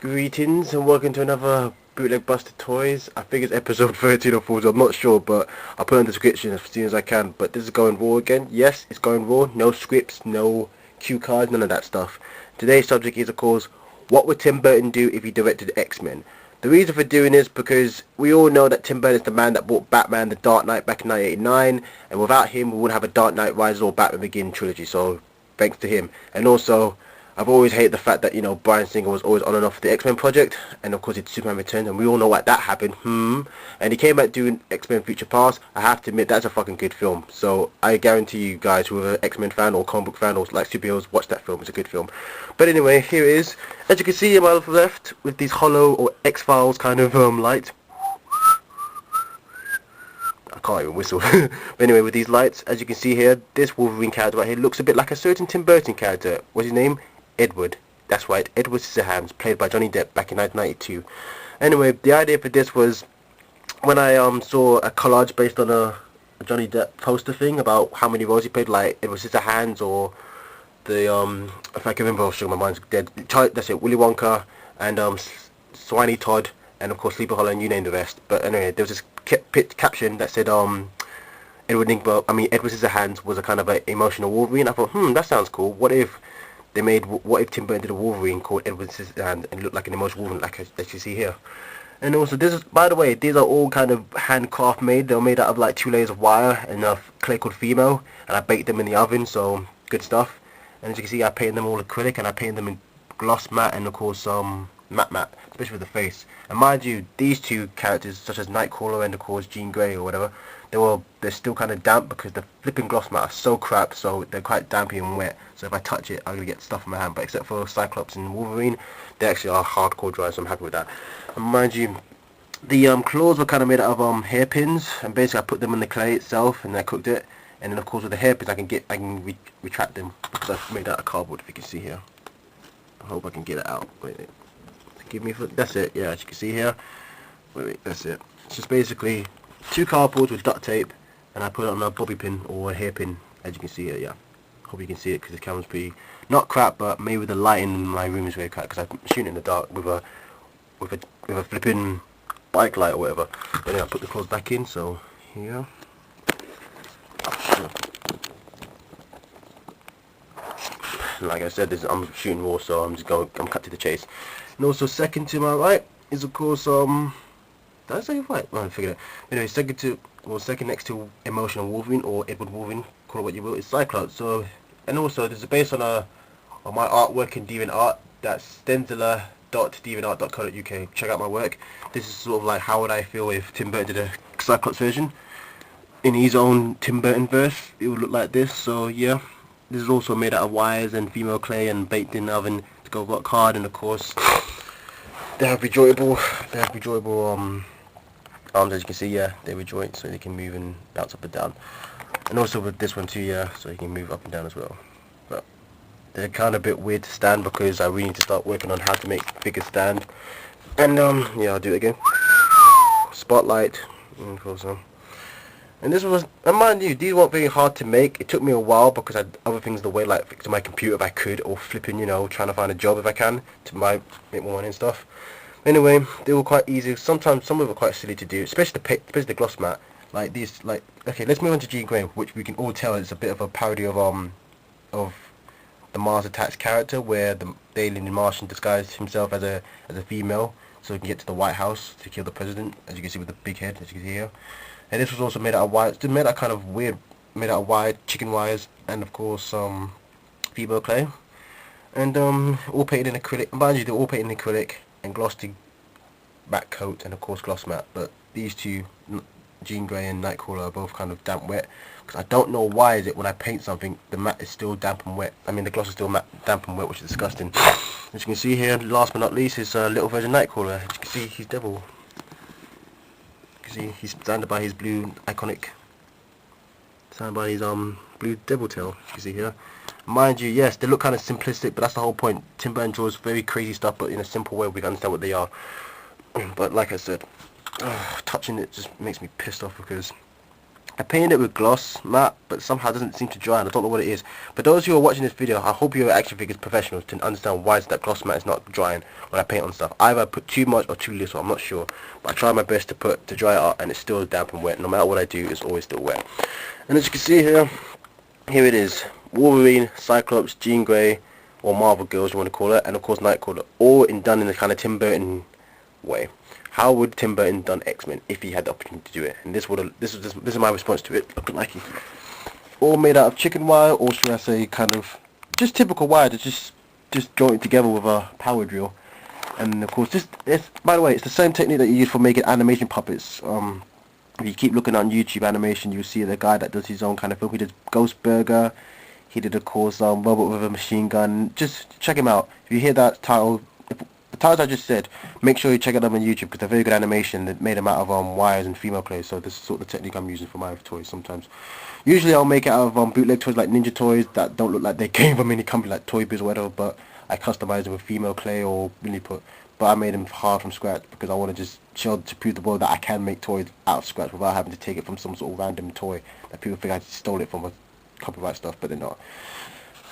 Greetings and welcome to another Bootleg Busted Toys. I think it's episode 13 or 14, I'm not sure, but I'll put it in the description as soon as I can. But this is going raw again. Yes, it's going raw. No scripts, no cue cards, none of that stuff. Today's subject is, of course, what would Tim Burton do if he directed X-Men? The reason for doing this because we all know that Tim Burton is the man that brought Batman The Dark Knight back in 1989, and without him we wouldn't have a Dark Knight Rises or Batman Begins trilogy, so thanks to him. And also, I've always hated the fact that, Bryan Singer was always on and off the X-Men project, and of course it's Superman Returns, and we all know why that happened, and he came back doing X-Men Future Past. I have to admit, that's a fucking good film, so I guarantee you guys who are an X-Men fan or comic book fan or like superheroes, watch that film, it's a good film. But anyway, here it is. As you can see on my left, with these hollow or X-Files kind of lights. I can't even whistle. But anyway, with these lights, as you can see here, this Wolverine character right here looks a bit like a certain Tim Burton character. What's his name? Edward. That's right, Edward Scissorhands, played by Johnny Depp back in 1992. Anyway, the idea for this was when I saw a collage based on a Johnny Depp poster thing about how many roles he played, like Edward Scissorhands or the if I can remember, I'm sure my mind's dead. That's it, Willy Wonka and Swiney Todd and of course Sleepy Hollow, and you name the rest. But anyway, there was this caption that said Edward Scissorhands was a kind of an emotional Wolverine. I thought, that sounds cool. What if Tim Burton did a Wolverine called Edward Scissorhands and looked like an emotional Wolverine, like as you see here? And also, this is, by the way, these are all kind of handcraft made. They're made out of like 2 layers of wire and a clay called Fimo, and I baked them in the oven, so good stuff. And as you can see, I painted them all acrylic, and I painted them in gloss matte and of course matte, especially with the face. And mind you, these two characters, such as Nightcrawler and of course Jean Grey or whatever, they're still kind of damp because the flipping gloss matte are so crap, so they're quite dampy and wet. So if I touch it, I'm gonna get stuff in my hand. But except for Cyclops and Wolverine, they actually are hardcore dry, so I'm happy with that. And mind you, the claws were kind of made out of hairpins, and basically I put them in the clay itself, and I cooked it. And then of course with the hairpins, I can retract them because I've made out of cardboard. If you can see here, I hope I can get it out. Wait. Give me, that's it. Yeah, as you can see here. Wait, that's it. It's just basically 2 cardboards with duct tape, and I put it on a bobby pin or a hairpin, as you can see here. Yeah, hope you can see it because the camera's pretty not crap, but maybe with the light in my room is very crap because I'm shooting in the dark with a flipping bike light or whatever. But anyway, I put the claws back in. So here. Like I said, I'm shooting raw, so I'm cut to the chase. And also, second to my right is of course did I say right? Oh, I figured it. Anyway, second next to emotional Wolverine or Edward Wolverine, call it what you will, is Cyclops. So, and also this is based on my artwork in DeviantArt. That's stenciller.deviantart.co.uk. Check out my work. This is sort of like how would I feel if Tim Burton did a Cyclops version in his own Tim Burton verse. It would look like this. So yeah. This is also made out of wires and female clay and baked in the oven to go rock hard, and of course they have rejoinable arms, as you can see. Yeah, they rejoint so they can move and bounce up and down, and also with this one too, yeah, so you can move up and down as well. But they're kind of a bit weird to stand because I really need to start working on how to make bigger stand. And yeah, I'll do it again. Spotlight, and of course and this was, and mind you, these weren't very hard to make. It took me a while because I had other things the way, like fixing my computer if I could, or flipping, trying to find a job if I can to make more money and stuff. Anyway, they were quite easy. Sometimes some of them were quite silly to do, especially the gloss matte. Like these, like, okay, let's move on to Jean Grey, which we can all tell is a bit of a parody of the Mars Attacks character, where the alien Martian disguised himself as a female so he can get to the White House to kill the president, as you can see with the big head, as you can see here. And this was also made out of wire. It's made out kind of weird, made out of wire, chicken wires, and of course Febo clay, and all painted in acrylic. Mind you, they're all painted in acrylic and glossed matte coat, and of course gloss matte. But these two, Jean Grey and Nightcrawler, are both kind of damp wet. Because I don't know why is it when I paint something, the matte is still damp and wet. I mean, the gloss is still matte, damp and wet, which is disgusting. As you can see here, last but not least, is little version Nightcrawler. As you can see, he's devil. See, he's surrounded by his blue iconic, surrounded by his blue devil tail, as you can see here. Mind you, yes, they look kind of simplistic, but that's the whole point. Tim Burton draws very crazy stuff, but in a simple way we can understand what they are. But like I said, touching it just makes me pissed off because I painted it with gloss matte, but somehow it doesn't seem to dry, and I don't know what it is. But those who are watching this video, I hope you're action figures professionals to understand why that gloss matte is not drying when I paint on stuff. Either I put too much or too little, I'm not sure. But I try my best to dry it out, and it's still damp and wet. No matter what I do, it's always still wet. And as you can see here, here it is. Wolverine, Cyclops, Jean Grey, or Marvel Girls you want to call it, and of course Nightcrawler, all done in the kind of Tim Burton way. How would Tim Burton done X-Men if he had the opportunity to do it? And this is my response to it. Looking like he all made out of chicken wire, or should I say, kind of just typical wire that's just jointed together with a power drill. And of course, it's by the way, it's the same technique that you use for making animation puppets. If you keep looking on YouTube animation, you'll see the guy that does his own kind of film. He did Ghost Burger. He did, of course, Robot with a Machine Gun. Just check him out. If you hear that title, the titles I just said, make sure you check it out on YouTube, because they're very good animation. That made them out of wires and female clay. So this is sort of the technique I'm using for my toys sometimes. Usually I'll make it out of bootleg toys like Ninja toys that don't look like they came from any company like Toy Biz or whatever, but I customize them with female clay or really but I made them hard from scratch because I want to just show to prove the world that I can make toys out of scratch without having to take it from some sort of random toy that people think I stole it from a copyright stuff, but they're not.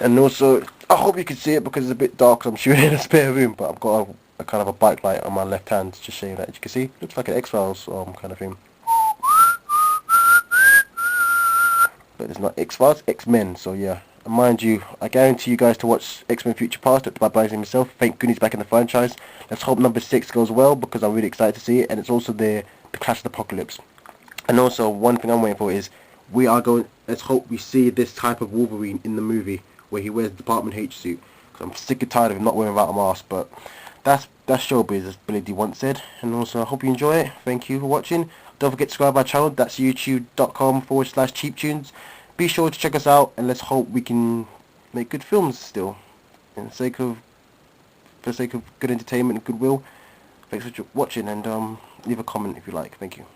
And also, I hope you can see it because it's a bit dark, so I'm shooting in a spare room, but I've got a kind of a bike light on my left hand to just show you that. As you can see, looks like an X-Files kind of thing. But it's not X-Files, X-Men, so yeah. And mind you, I guarantee you guys to watch X-Men Future Past by Bryan Singer himself. Thank goodness back in the franchise. Let's hope number 6 goes well, because I'm really excited to see it, and it's also the Clash of the Apocalypse. And also, one thing I'm waiting for is, let's hope we see this type of Wolverine in the movie, where he wears the Department H suit. Because I'm sick and tired of him not wearing without a mask, but that's showbiz, as Billy D once said. And also, I hope you enjoy it. Thank you for watching. Don't forget to subscribe to our channel. That's youtube.com/cheaptunes. Be sure to check us out, and let's hope we can make good films still, for the sake of good entertainment and goodwill. Thanks for watching, and leave a comment if you like. Thank you.